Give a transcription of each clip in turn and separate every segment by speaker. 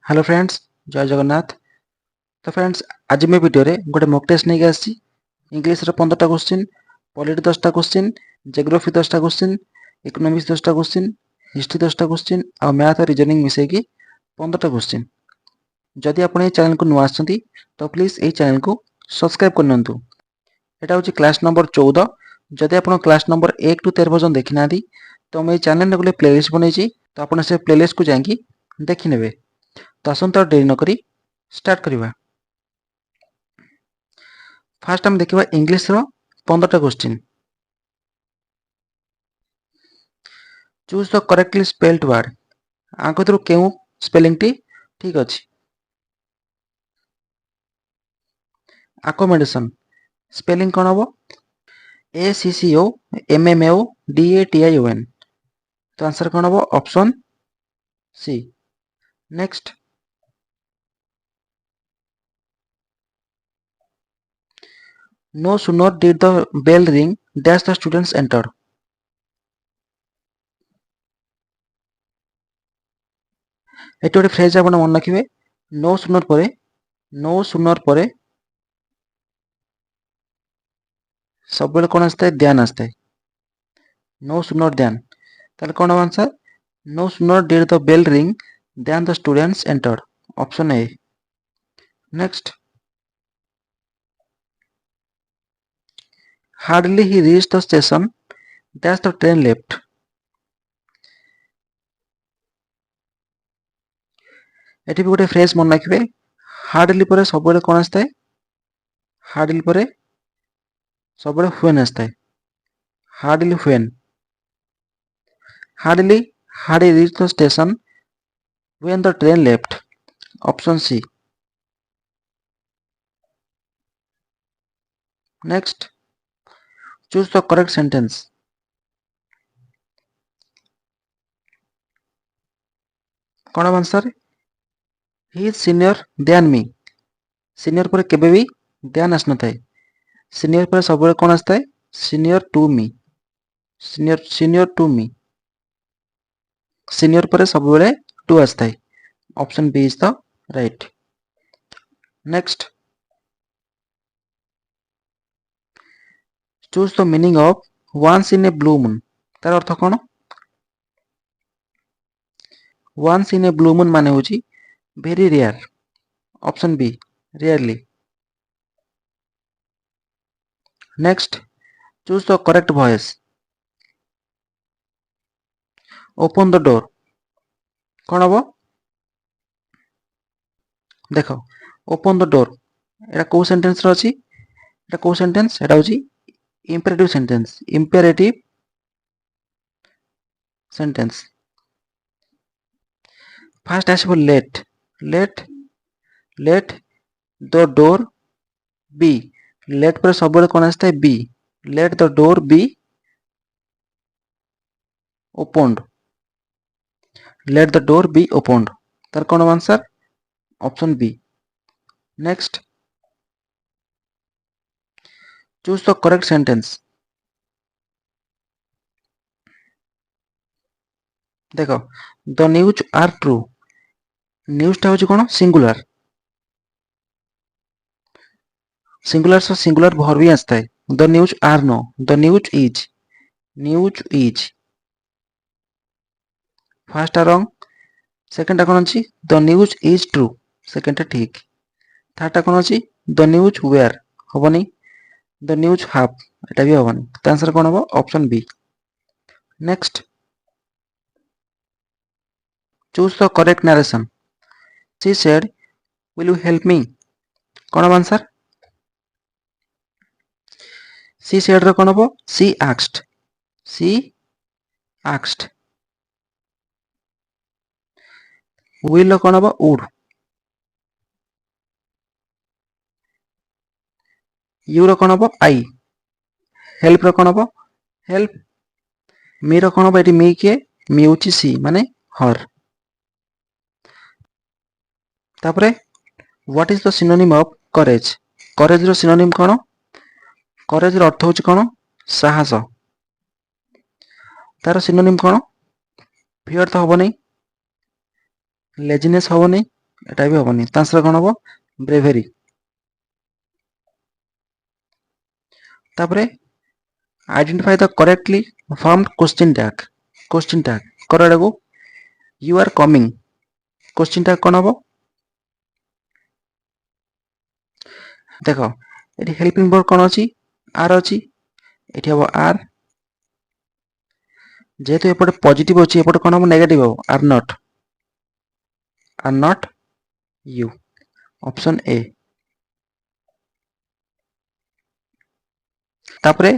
Speaker 1: Hello friends, जय जगन्नाथ। तो friends, आज मैं वीडियो रे गोटे मॉक टेस्ट नहीं आसी। इंग्लिश रो 15टा क्वेश्चन, पॉलिटी 10टा क्वेश्चन, ज्योग्राफी 10टा क्वेश्चन, इकोनॉमिक्स 10टा क्वेश्चन, हिस्ट्री 10टा क्वेश्चन और मैथ और रीजनिंग मिसेकी 15टा क्वेश्चन। जदि आपण ए चैनल को नुआ आछंती तो प्लीज ए चैनल को सब्सक्राइब करनंतु। एटा होची क्लास नंबर 14। जदि आपण क्लास नंबर 1 टू 13 पर्यंत देखि नादी तो मैं चैनल रे गोटे प्लेलिस्ट बनैछि, तो आपण से प्लेलिस्ट को जांकी देखि नेबे। तो आसंता देरी न करी स्टार्ट करिवा। फास्ट हम देखिबा इंग्लिश रो 15टा question. Choose the correctly spelled word. आंको थ्रू केउ स्पेलिंग टी ठीक अछि। अकोमोडेशन स्पेलिंग कोन हबो? A C C O M M O D A T I O N. तो आंसर कोन हबो? Option C. Next, no sooner did the bell ring dash the students enter. एटी गोटे फ्रेज आपण मन रखिबे। नो सूनर परे सब बेले कोन आस्ते? ध्यान आस्ते। नो सूनर ध्यान, ताले कोन हबो answer? No sooner did the bell ring then the students enter. Option A. Next, hardly he reached the station dash the train left। एटी भी गोटे फ्रेज मन रखिबे। हार्डली परे सब बेले कोन आस्ते? हार्डली परे सब बेले व्हेन आस्ते। Hardly when. Hardly had he reached the station when the train left। Option C. Next, choose the correct sentence। कोन answer? he is senior than me। Senior पर केबे भी ध्यान आस नथाय। सीनियर पर सब बेले कोन आस्ते? Senior to me. Senior to me. Senior पर सब बेले टू आस्ते। Option B is the right. Next, choose the meaning of once in a blue moon. तार अर्थ कोन? Once in a blue moon माने होची very rare. Option B, rarely. Next, choose the correct voice. Open the door कोन हबो? देखो, open the door एटा को sentence रो अछि? एटा को सेंटेंस? एटा होची imperative sentence. Imperative sentence. First आसीबो let. Let let the door be. Let पर सब बेले कोन आस्ते? Be. Let the door be opened. Let the door be opened. तार कोन answer? Option B. Next, choose the correct sentence. देखो, the news are true. News टा होची कोन? सिंगुलर। सिंगुलर से सिंगुलर वर्ब भी आस्ता है। The news are no. The news is. News is. First टा रॉन्ग। सेकंड टा कोन अछि? The news is true. Second टा ठीक। थर्ड टा कोन अछि? The news were. होबनी। The news have. एटा भी होबनी। त आंसर कोन होबो? Option B. Next, choose the correct narration. She said will you help me. कोन होबो आंसर? शी सेड रो कोन होबो? She asked. She asked. Will रो कोन होबो? वुड। यू रो कोन होबो? आई। हेल्प रो कोन होबो? हेल्प। मी रो कोन होबो? एटी मी के मी होची सी माने हर। तापरे what is the synonym of courage. Courage रो सिनोनिम कोन? करेज रो अर्थ होची कोन? साहस। तार सिनोनिम कोन? फियर तो होबो नै। लेजीनेस होबो नै। एटा भी हबनी आंसर कोन हबो ब्रेवेरी। तापरे identify the correctly formed question tag करडा को you are coming question tag कोन हबो देखो एटी हेल्पिंग वर्ब कोन अछि आर अछि एटी हबो आर जेहेतु एपटे पॉजिटिव अछि एपटे कोन हबो नेगेटिव हबो are not you option A. तापरे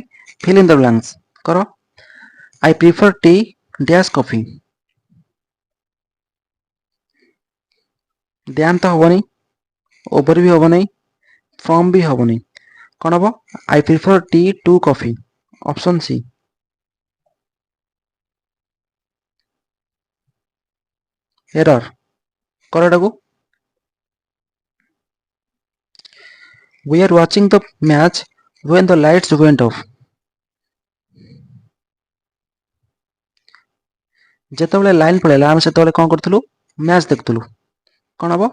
Speaker 1: फिल इन द ब्लैंक्स करो I prefer tea dash coffee ध्यान तो हबनी ओवर भी हबनी फ्रॉम भी हबनी कोन हबो I prefer tea to coffee option C. Error करडा को we are watching the match when the lights went off जेतबेले लाइन पळेला हम सेतबेले कोन करथलु मैच देखथलु कोन हबो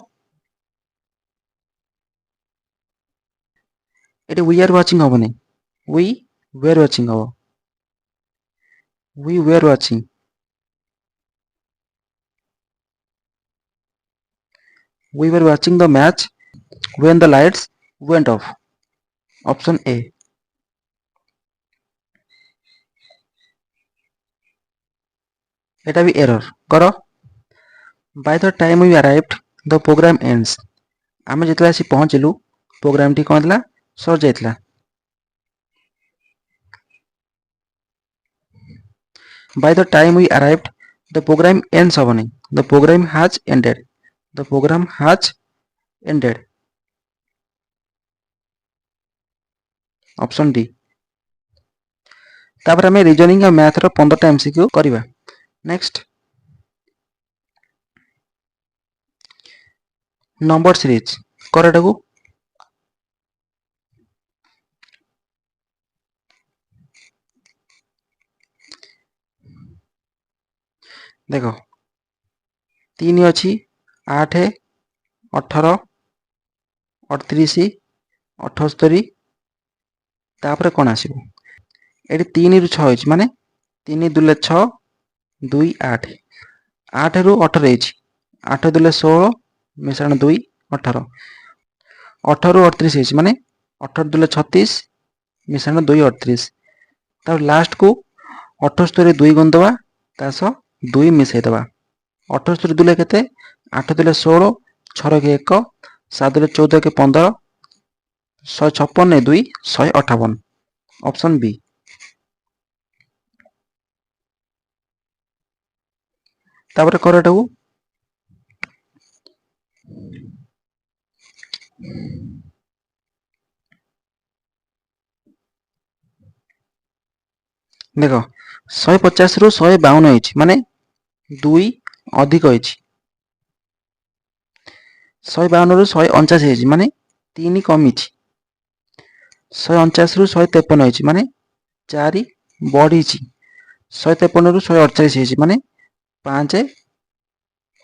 Speaker 1: एटी we are watching हबनी we were watching हबो we were watching we were watching the match when the lights went off option A. एटा भी एरर करो by the time we arrived the program ends आमे जेतला आसी पहुंचलु प्रोग्राम टी कोन दिला सर जायतला by the time we arrived the program ends हबनी the program has ended the program has ended option D. तापर हमें रीजनिंग और मैथ रो 15 टा एमसीक्यू करबा नेक्स्ट नंबर सीरीज करटा को देखो 3 अछि 8 18 38 78 तापर कोन आसीबो एटी 3 रु 6 अछि माने 3 दुले 6 2 8 8 रु 18 अछि 8 दुले 16 मिश्रण 2 18 18 रु 38 अछि माने 18 दुले 36 मिश्रण 2 38 तापर लास्ट को 78 रे 2 गुण दबा तासो 2 मिसै दबा 78 दुले केते 8 दुले 16 6 के 1 7 दुले 14 के 15 156 ने 2 158 ऑप्शन बी। तापर करटा को देखो 150 रु 152 अछि माने 2 अधिक अछि 152 रु 149 अछि माने 3 कम अछि 149 रु 153 अछि माने 4 बढ़ी अछि 153 रु 148 अछि माने 5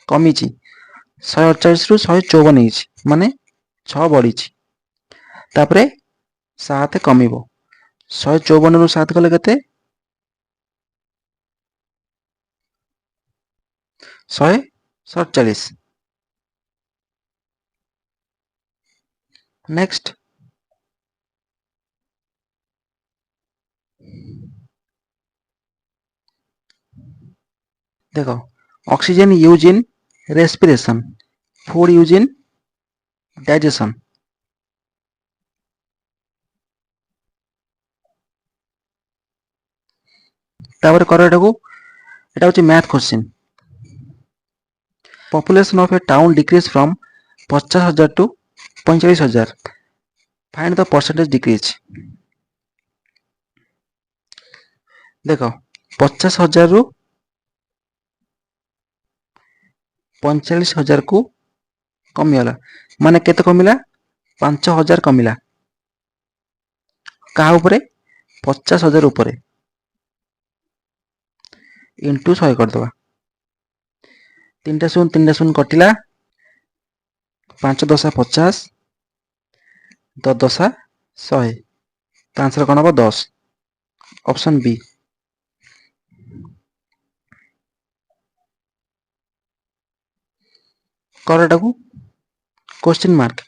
Speaker 1: कमी अछि 148 रु 154 अछि माने 6 बढ़ी अछि तापरे 7 कमीबो 154 रु 7 गले केते 147 नेक्स्ट देखो oxygen use in respiration food use in digestion तापर करटा को एटा होची math question population of a town decrease from 50,000 to 45,000 find the percentage decrease देखो 50,000 रु 45,000 को कमिला माने केते कमिला 5,000 कमिला का ऊपरे 50,000 ऊपरे इंटू 100 कर दबा 3 टा शून्य कटिला 5 ଦଶା 50, 10 ଦଶା 100, ତ ଆନ୍ସର କ'ଣ ହେବ 10, ଅପସନ୍ ବି। କର ଏଟାକୁ କ୍ୱେଶ୍ଚିନ୍ ମାର୍କ।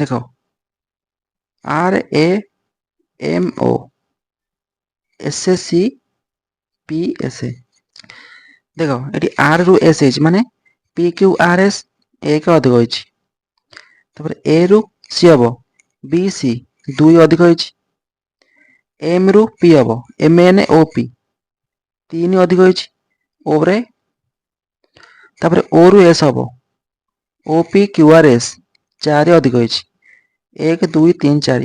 Speaker 1: ଦେଖ RAMO SSC PSA, देख ये आर रु एस है माने PQRS एक अधिक होइछि, तपर ए रु सी हबो BC 2 अधिक होइछि, एम रु पी हबो MNOP 3 अधिक होइछि, ओ रे तपर ओ रु एस हबो OPQRS 4 अधिक होइछि, 1 2 3 4,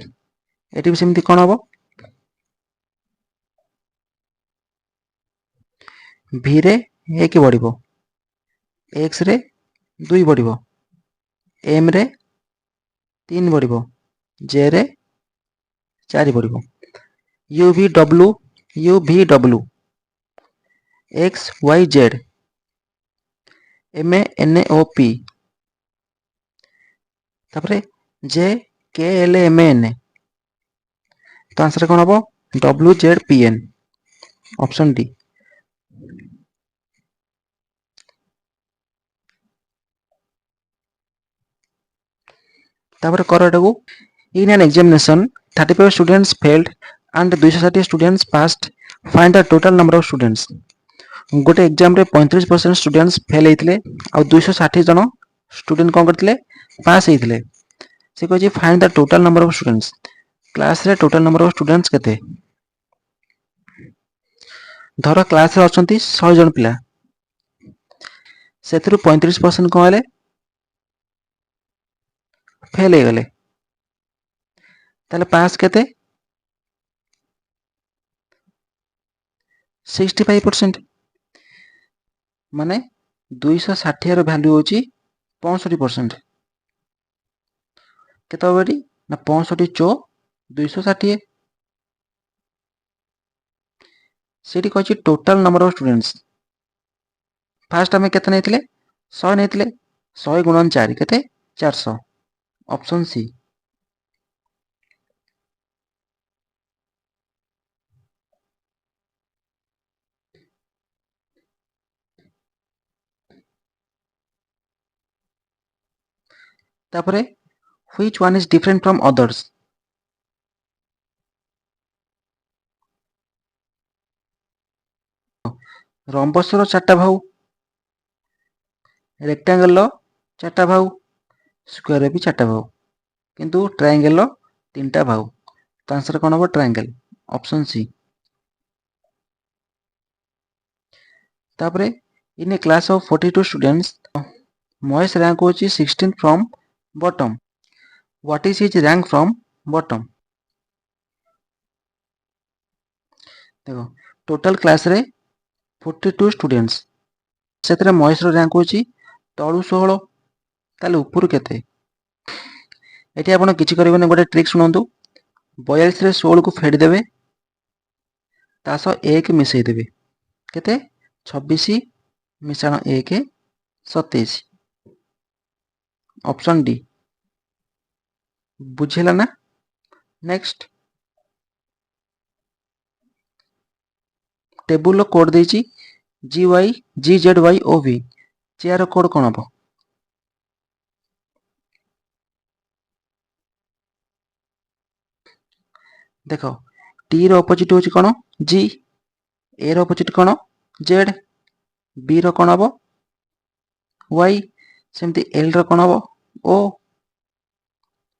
Speaker 1: एटी भी सेमति कोन हबो V रे 1 बढ़िबो, X रे 2 बढ़िबो, M रे 3 बढ़िबो, J रे 4 बढ़िबो, UVW XYZ MNOP तापरे JKLMN, तो आंसर कौन हम WZPN, ऑप्शन डी। तापर कर एटाकू in an examination 35 students failed and 260 students passed, find the total number of students. गोटे एग्जाम रे 35% स्टूडेंट्स फेल होते आ 260 जन स्टूडेंट कौन करते पास होते, से कहे find the total number of students, class रे टोटल नंबर ऑफ स्टूडेंट्स केते। धर क्लास रे अछंती 100 जन पिला, सेथिरु 35% कौन हेले फेल हो गले, ताले पास केते 65%, माने 260 रो वैल्यू होची 65%, केते होबेटी ना 65 चो 260, सेठी कहछि total number of students. First हमें केते नेथिले 100 नेथिले, 100 गुणन 4 केते 400, ऑप्शन सी। तापरे which one is different from others, rhombus रो 4टा भाउ, रेक्टेंगल रो 4टा भाउ, स्क्वायर रे भी 4टा भाउ, किंतु ट्रायंगल रो 3टा भाउ, तो आंसर कोन हो ट्रायंगल, ऑप्शन सी। तापरे in a class of 42 students Mahesh rank होची 16 from bottom, what is his rank from bottom. देखो टोटल क्लास रे 42 स्टूडेंट्स, सेतरे महेश रो रैंक होची तळु 16, ताले ऊपर केते। एठी आपण किछि करबेने गोटे ट्रिक सुनंतु, 42 रे 16 को फेड देबे, तासो 1 मिसई देबे, केते 26 मिसाण 1 27, ऑप्शन डी। बुझेला ना। नेक्स्ट टेबुल रो कोड देछि GYGZYOV, चेयर कोड कोन हबो, देखो टी रो अपोजिट होछि कोन G, ए रो अपोजिट कोन Z, बी रो कोन हबो Y, सेमति L रो कोन हबो O,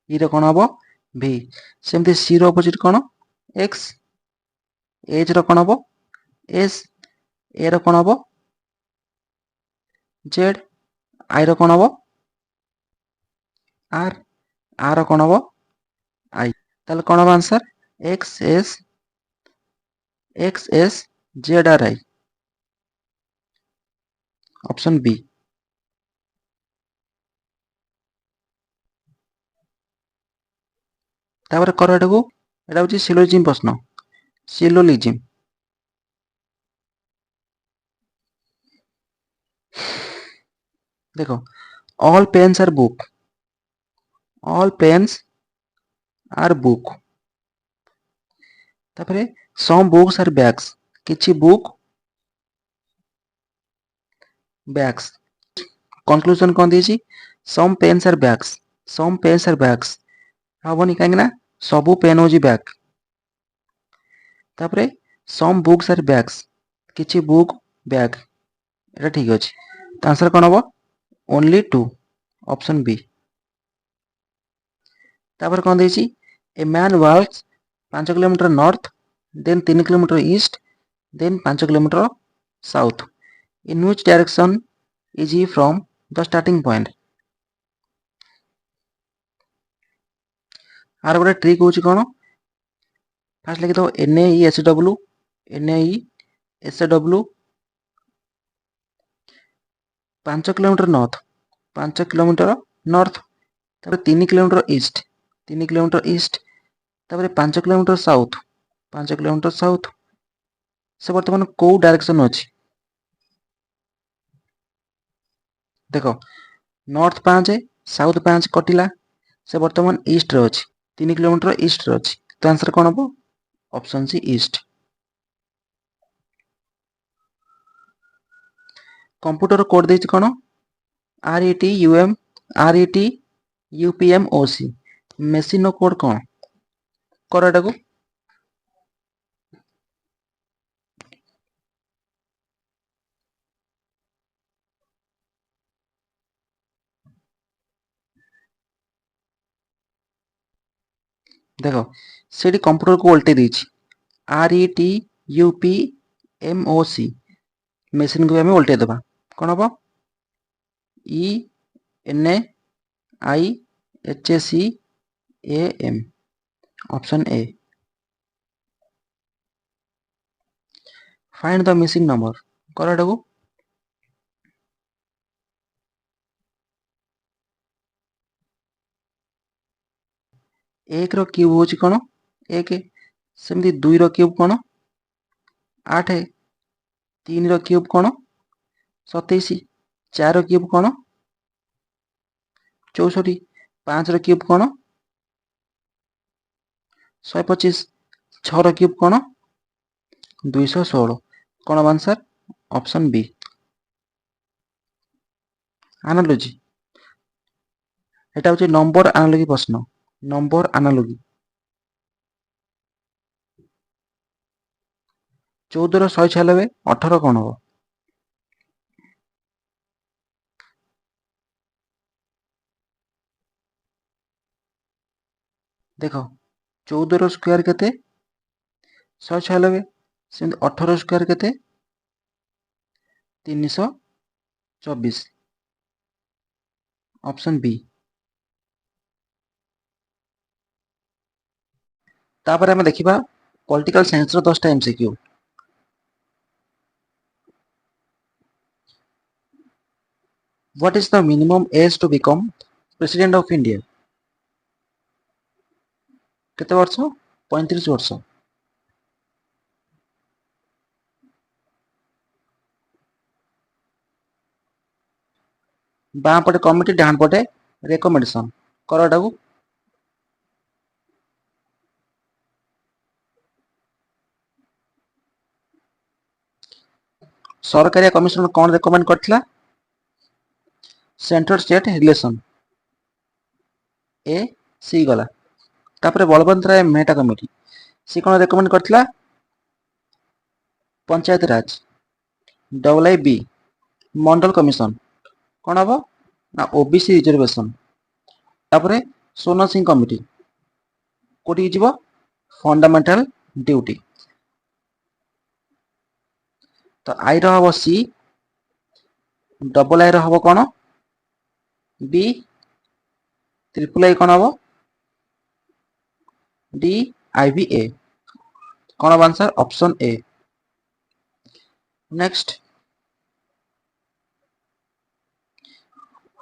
Speaker 1: ई रो कोन हबो V, सेमति C रो अपोजिट कोन X, H रो कोन हबो S, A रो कोन हबो Z, I रो कोन हबो R, R रो कोन हबो I, ताले कोन हबो आंसर XSZRI, ऑप्शन बी। तापर कर एटाकू, एटा होची सिलोजिम प्रश्न, सिलोजिज्म। देखो all pens are book, all pens are book. तापरे सम बुक्स आर बैग्स, किछि बुक बैग्स। कंक्लूजन कौन दीजिए some pens are bags, some pens are bags हबनी कहीं सबू पेन हो बैग। तापरे सम बुक्स आर बैग्स, किछि बुक बैग, एटा ठीक अछि। तो आंसर कौन हम ओनली 2 ऑप्शन बी। तापर कौन देछि a man works 5 kilometre north, then 3 kilometre east, then 5 kilometre south, in which direction is he from the starting point. आर गोटे ट्रिक होची कौन फास्ट लिखि दो NAESW, NAESW 5 kilometre north, 5 kilometre north, तापर 3 किलोमीटर ईस्ट, 3 किलोमीटर ईस्ट, तापर 5 kilometre south, 5 kilometre south. से बर्तमान को डायरेक्शन अछि देखो नॉर्थ 5 साउथ 5 कटिला, से बर्तमान ईस्ट रे अछि, 3 किलोमीटर ईस्ट रे अछि। तो आंसर कौन हम option C east. Computer code देछि कौन RETUPMOC, मेसिन कोड कौन कर एटा को। देखो सेठी कंप्यूटर को उल्टे देछि RETUPMOC, मेसिन को हमें उल्टे देबा कौन हम ENIHCAM, option A. Find the missing number कर एटा को। एक रो क्यूब होची कौन 1, सेमती 2 रो क्यूब कौन 8, 3 रो क्यूब कौन 27, 4 रो क्यूब कौन 64, 5 रो क्यूब कौन 125, 6 रो क्यूब कौन 216, कौन आंसर ऑप्शन बी एनालॉजी। एटा होची नंबर एनालॉजी प्रश्न, नंबर एनालॉजी। 14 रो 196, 18 कौन हो देखो 14 रो स्क्वायर केते 196, सेमती 18 स्क्वायर केते 324, ऑप्शन बी। तापर हमें देखिबा पॉलिटिकल साइंस रो 10 टा MCQ. What is the minimum age to become president of India. केते वर्ष 35 वर्ष। बाँ पटे कमिटी डान पटे रेकमेंडेशन कर एटा को। सरकारी कमिशन कौन रेकमेंड करथिला सेंट्रल स्टेट रिलेशन ए सी गला। तापर बलवंत राय मेहता कमिटी सी कौन रेकमेंड करथिला panchayat raj. Double I B Mandal commission कौन हम ना ओबीसी रिजर्वेशन। तापर सोना सिंह कमिटी कोटी जीव फंडामेंटल ड्यूटी। तो आई हम सी, डबल आई हम कौन बी, ट्रिपल आई कौन हम डी, आई बी ए, कौन हम answer option A. Next,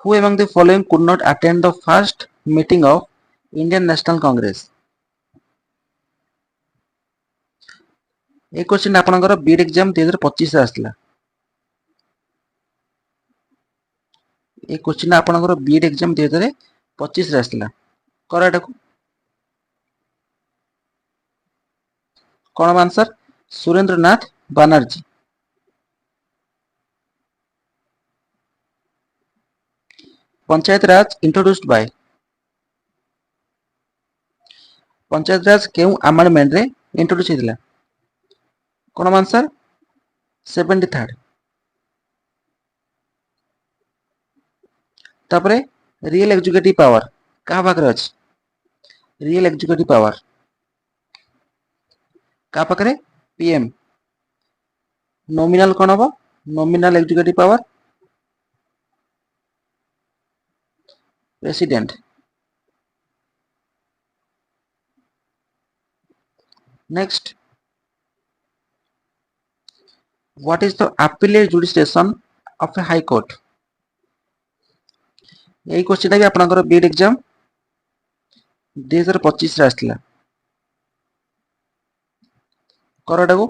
Speaker 1: who among the following could not attend the first meeting of Indian National Congress? এই क्वेश्चन आपनकर बीड एग्जाम 2025 रे आस्थिला। এই क्वेश्चन आपनकर बीड एग्जाम 2025 रे आस्थिला। कर एटा को कोन answer Surendranath Banerjee. Panchayat raj introduced by panchayat raj केउ अमेंडमेंट रे इंट्रोड्यूस हेतिला कोन आंसर 73rd। तापरे रियल एग्जीक्यूटिव पावर का पाखरे अछि रियल एग्जीक्यूटिव पावर का पाखरे पीएम। नॉमिनल कोन हबो nominal executive power president. Next what is the appellate jurisdiction of a high court. यही क्वेश्चन भी आपनकर बीड एग्जाम 2025 रे आस्थिला। करटा को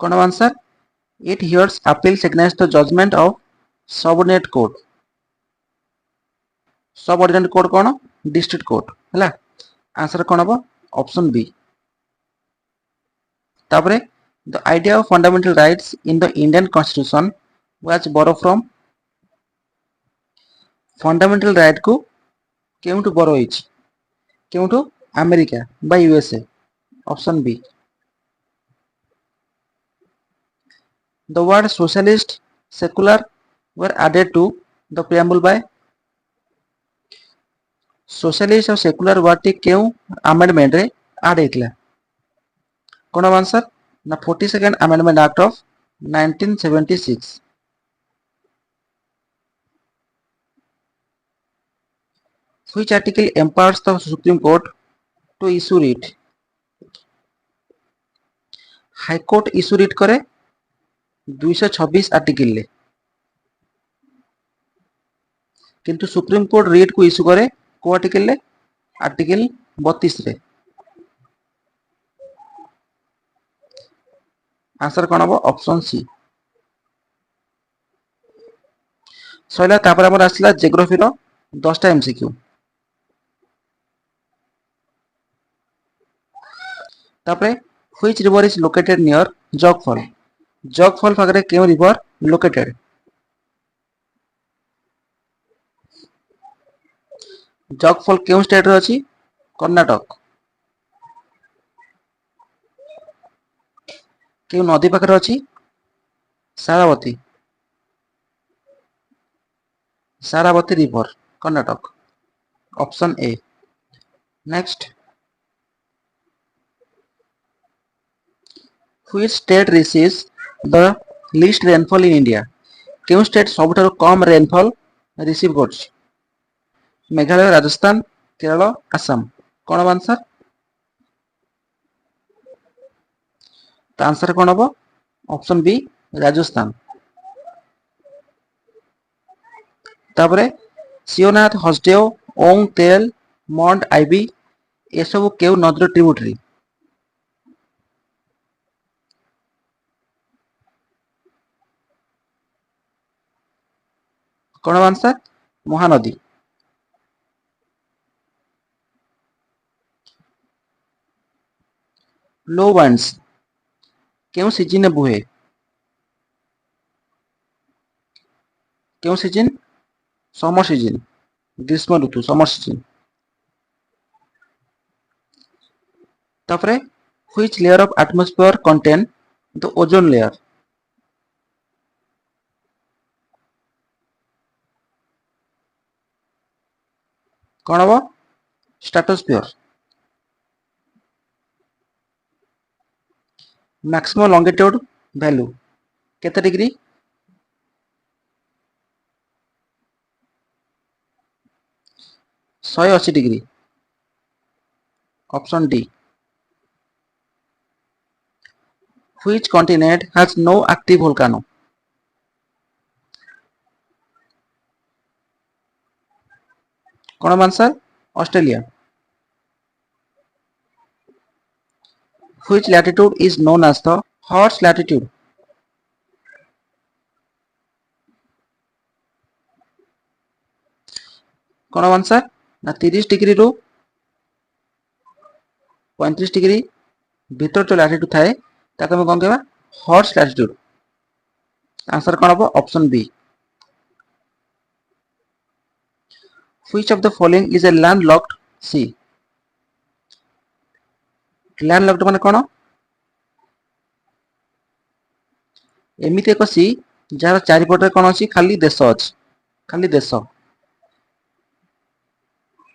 Speaker 1: कोन answer it hears appeals against the judgement of subordinate court. Subordinate court कोन डिस्ट्रिक्ट कोर्ट हैला। आंसर कोन हबो ऑप्शन बी। तापरे the idea of fundamental rights in the Indian constitution was borrow from. Fundamental right को केउटू borrow होइछि केउटू America बा USA. Option B. The word socialist, secular were added to the preamble by socialist और secular word T क्यों amendment रे add हेतला कोन answer ना 42nd amendment act of 1976। which article empowers the Supreme Court to issue writ। High court issue writ करे 226 article ले किंतु supreme court writ को issue करे को आर्टिकल ले आर्टिकल 32 रे। आंसर कोन हबो ऑप्शन सी। सइला तापर हमर आसला जियोग्राफी रो 10टा एमसीक्यू। तापरे which river is located near jog fall. Jog fall पाखरे केउ रिवर लोकेटेड। जॉग फॉल केउ स्टेट रे अछि कर्नाटक। केउ नदी पाखरे अछि Sharavati. Sharavati river Karnataka. Option A. Next which state receives the least rainfall in India. केउ स्टेट सबठारु कम रेनफॉल रिसीव करछि मेघालय राजस्थान केरल आसाम। कोन आंसर तो आंसर कोन हबो ऑप्शन बी राजस्थान। तापरे सियोनाथ हसदेव ओंग तेल मॉन्ट आईबी ए सब केउ नदीर ट्रिब्यूटरी। कोन आंसर महानदी। लो वाइंड्स केउ सीजन बुहे केउ सीजन समर सीजन ग्रीष्म ऋतु समर सीजन। तापरे which layer of atmosphere contain the ozone layer. कोन हबो स्ट्रेटोस्फीयर। मैक्सिमम लॉन्गिट्यूड वैल्यू केते degree 180 degree. Option D. Which continent has no active volcano. कोन answer Australia. Which latitude is known as the horse latitude? कौन answer ना 30 degree रु 35 degree भीतर जो latitude थाए ताको हम कौन कहबा हॉर्स लैटिट्यूड आंसर कौन हम option B which of the following is a landlocked sea landlocked माने कौन एमिति एक सी जार चारिपटे कौन अच्छी खाली देश अच्छी खाली देश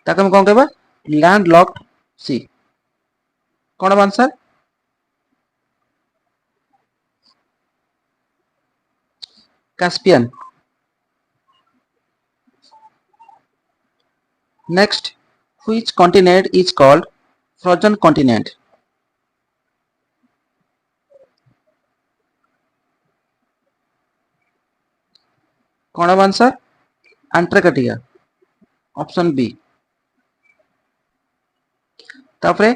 Speaker 1: ताको हम कौन कहबा लैंडलॉक्ड सी कौन हम answer Caspian next which continent is called frozen continent कौन हम आंसर अंटार्कटिका ऑप्शन बी तापरे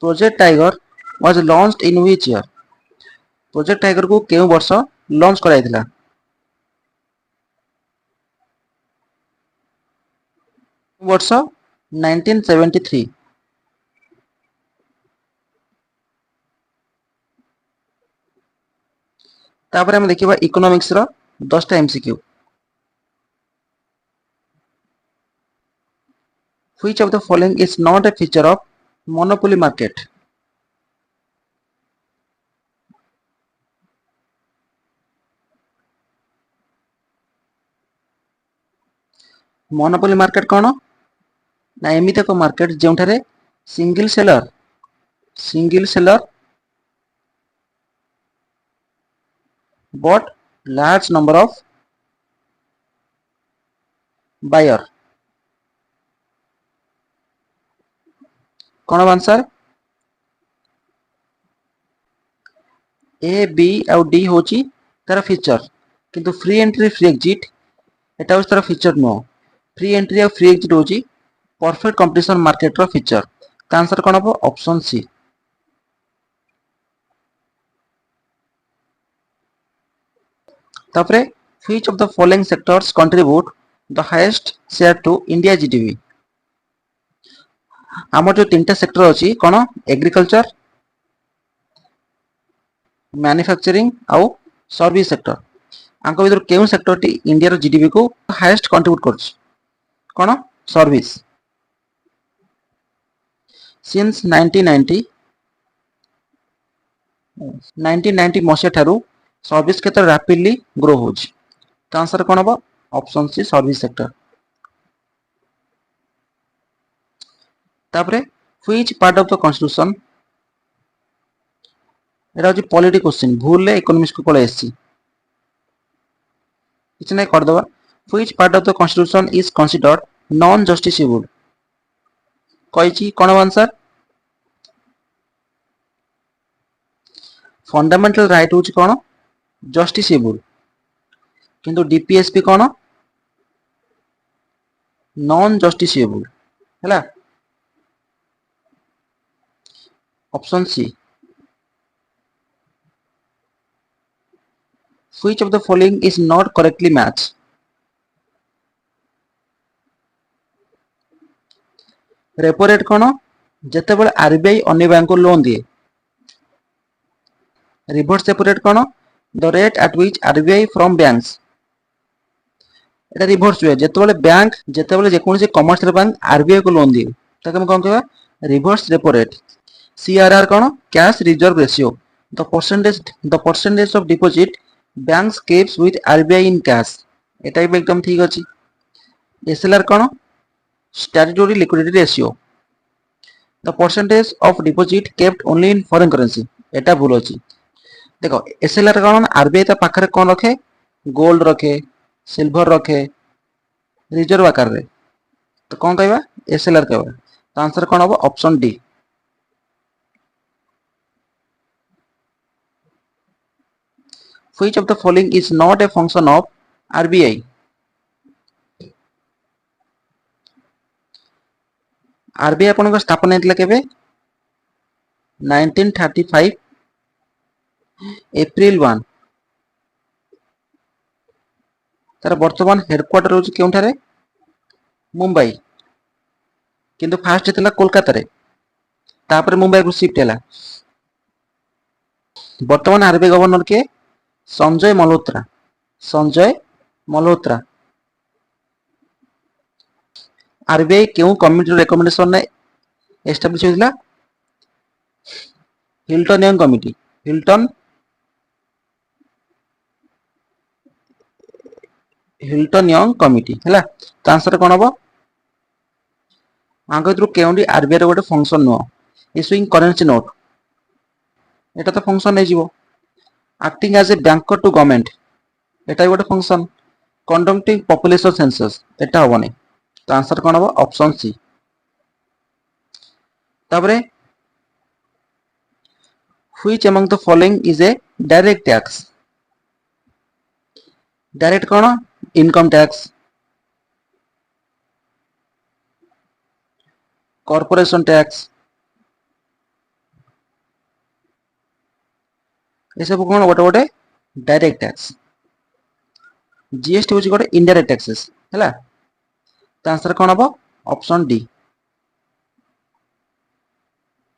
Speaker 1: project tiger was launched in which year project tiger को केउ वर्ष लॉन्च कराइथिला वर्ष 1973 तापर हम देखिबा इकोनॉमिक्स रो 10 टा MCQ which of the following is not a feature of monopoly market monopoly market कौन ना एमित एक मार्केट जो single seller but large number of buyer कौन आंसर ए बी आउ डी होची तार फीचर किंतु फ्री एंट्री फ्री एग्जिट एटा होची तार फीचर नो फ्री एंट्री और फ्री एग्जिट होची परफेक्ट कंपटीशन मार्केट रो फीचर ता आंसर कौन हो ऑप्शन सी तापरे which of the following sectors contribute the highest share to India GDP आमर जो तीन टा सेक्टर अछि कोन एग्रीकल्चर मैन्युफैक्चरिंग आउ सर्विस सेक्टर आंको भीतर केउ सेक्टर टी इंडिया रो जीडीपी को हाईएस्ट कंट्रीब्यूट करछ कोन सर्विस सिंस 1990 मसिया ठारू सर्विस क्षेत्र रैपिडली ग्रो होछ तो आंसर कोन हो ऑप्शन सी सर्विस सेक्टर तापरे which part of the constitution एटा होची पॉलिटी क्वेश्चन भूल ले इकोनॉमिक्स को पळे एससी किछ नै कर दबा which part of the constitution is considered non justiciable कहिची कोन आंसर फंडामेंटल राइट होची कोन जस्टिसेबल किंतु डीपीएसपी कोन नॉन जस्टिसेबल हैला option C which of the following is not correctly match repo rate कोन जते बेले आरबीआई अन्य बैंक को लोन दिए रिवर्स रेपो रेट कोन the rate at which RBI from banks एटा रिवर्स हुए जते बेले जे कोन से कमर्शियल बैंक आरबीआई को लोन दिए ताके हम कोन कहबा reverse repo rate CRR cone cash reserve ratio the percentage of deposit banks keeps with RBI in cash एटा भी एकदम ठीक अछि SLR cone statutory liquidity ratio the percentage of deposit kept only in foreign currency एटा भूल अछि देखो SLR कोन RBI ता पाखरे कोन रखे गोल्ड रखे सिल्वर रखे रिजर्व आकार रे तो कोन कहबा एसएलआर कहबा तो आंसर कोन हो option D which of the following is not a function of RBI RBI अपन स्थापना हेतला केबे 1935 एप्रिल 1 तार वर्तमान हेडक्वार्टर होची केउठारे मुंबई किंतु फास्ट थिला कोलकाता रे तापर मुंबई को शिफ्ट हैला वर्तमान आरबीआई गवर्नर के संजय मल्होत्रा आरबीआई क्यों कमिटी रेकमेंडेशन ने एस्टाब्लिश होइला Hilton young committee Hilton young committee हैला तो आंसर कोन हबो आंगो थ्रू केउंडी आरबीआई रो गोटे फंक्शन नो इशुइंग करेंसी नोट एटा तो फंक्शन नै जीवो acting as a banker to government एटा गोटे फंक्शन कंडक्टिंग पॉपुलेशन सेंसस एटा होबनी तो आंसर कोन हबो ऑप्शन सी तापरे which among the following is A direct tax direct cone income tax corporation tax ये सब कोन गोटे गोटे डायरेक्ट टैक्स जीएसटी होची गोटे इनडायरेक्ट टैक्सेस हैला तो आंसर कोन हबो option D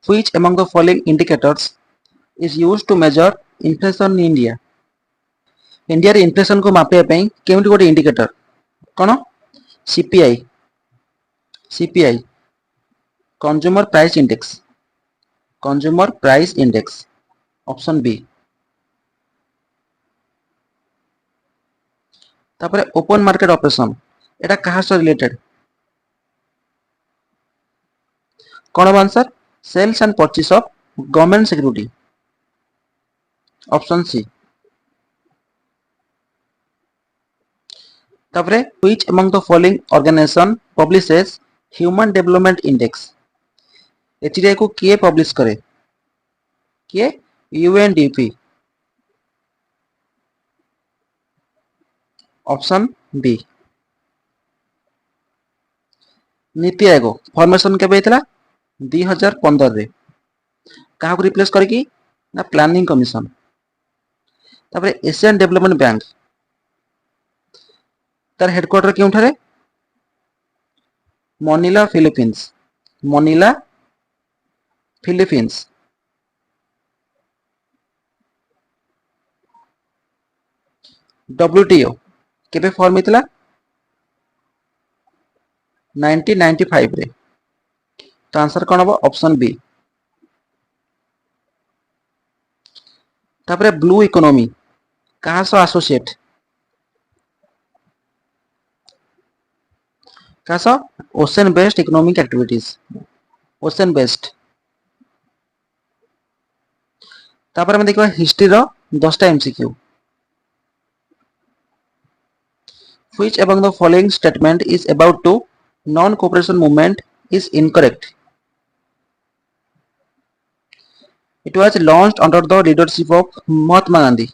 Speaker 1: which among the following indicators is used to measure inflation in India India रे इन्फ्लेशन को मापिया पई केमति गोटे इंडिकेटर कोन CPI consumer price index option B तापरे ओपन मार्केट ऑपरेशन एटा कहा से रिलेटेड कोन answer sales and purchase of government security option C तापरे which among the following organisation publishes human development index HDI को किए पब्लिश करे किए UNDP option B NITI Aayog formation केबे हेतला 2015 रे कहा को रिप्लेस करकी ना प्लानिंग कमीशन तापरे एशियन डेवलपमेंट बैंक तार हेडक्वार्टर केउठारे मनीला फिलीपींस डब्ल्यूटीओ केबे फॉर्म हेतला 1995 रे तो आंसर कोन हबो ऑप्शन बी तापरे ब्लू इकोनॉमी कहा सो एसोसिएट कहा सो ocean based economic activities ocean based तापर हम देखबा हिस्ट्री रो 10टा MCQ which among the following statement is about to non cooperation movement is incorrect it was launched under the leadership of Mahatma Gandhi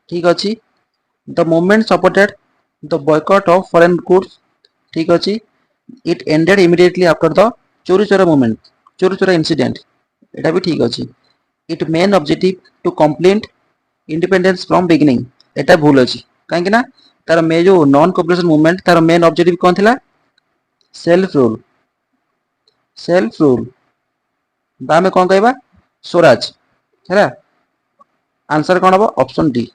Speaker 1: ठीक अछि the movement supported the boycott of foreign goods ठीक अछि it ended immediately after the चोरी चोरा incident एटा भी ठीक अछि it main objective to complete independence from beginning एटा भूल अछि काहे कि ना तार मे जो नॉन कोऑपरेशन मूवमेंट तार मेन ऑब्जेक्टिव कोन थिला सेल्फ रूल बा में कोन कहबा स्वराज हैला आंसर कोन हबो option D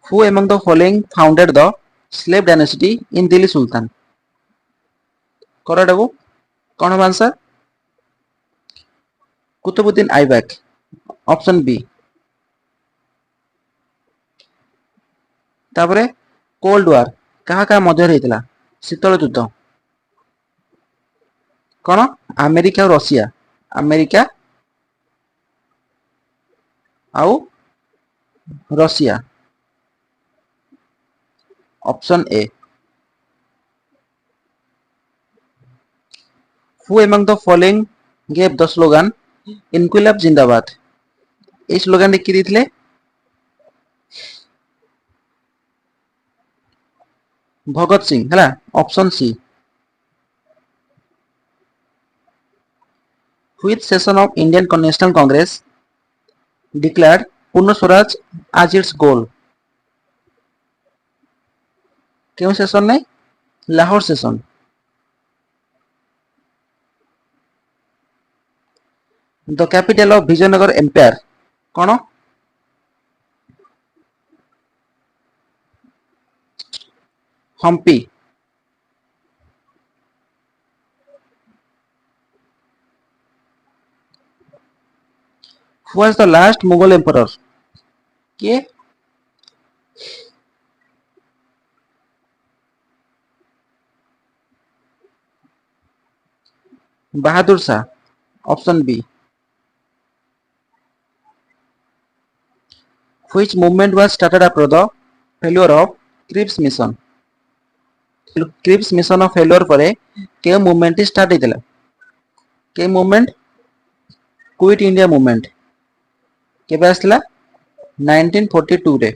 Speaker 1: who among the following founded the slave dynasty in Delhi sultan करडगु कोन हबो answer Qutbuddin Aibak option B तापरे कोल्ड वार कहा कहा मध्य हेतला शीतल युद्ध कोन अमेरिका और Russia option A who among the following gave the slogan Inquilab Zindabad ए स्लोगन लिखि दिथिले भगत सिंह हैला option C Which session of Indian National Congress declared Purna Swaraj as its goal? क्यों सेशन नहीं? Lahore session. The capital of Vijayanagara empire कौन? Hampi. Who was the last Mughal emperor? किए? Bahadur Shah. Option B. Which movement was started after the failure of Cripps mission? Cripps mission of failure परे के movement start होइतिला? के movement? Quit India movement. केबे आसला? 1942 रे।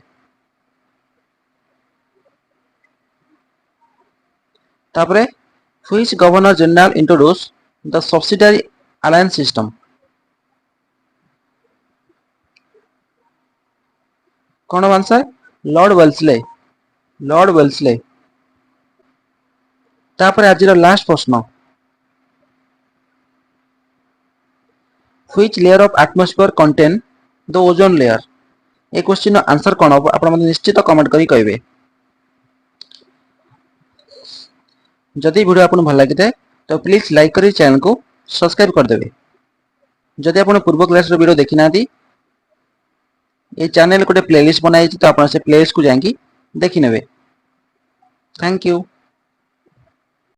Speaker 1: तापरे which governor general introduced the subsidiary alliance system? कौन answer? Lord Wellesley. Lord Wellesley. तापरे आज लास्ट प्रश्न। Which layer of atmosphere contain the ozone layer? A question answer कौन हम आप निश्चित कमेंट करी कहबे। जदि वीडियो आपन भल लगे तो प्लीज लाइक करी चैनल को सब्सक्राइब कर देबे। जदि आपन पूर्व क्लास रो वीडियो देखि नाती ए चैनल कोटे प्लेलिस्ट बनाई तो आप से प्लेलिस्ट को जाएंगी देखि नेबे। Thank you.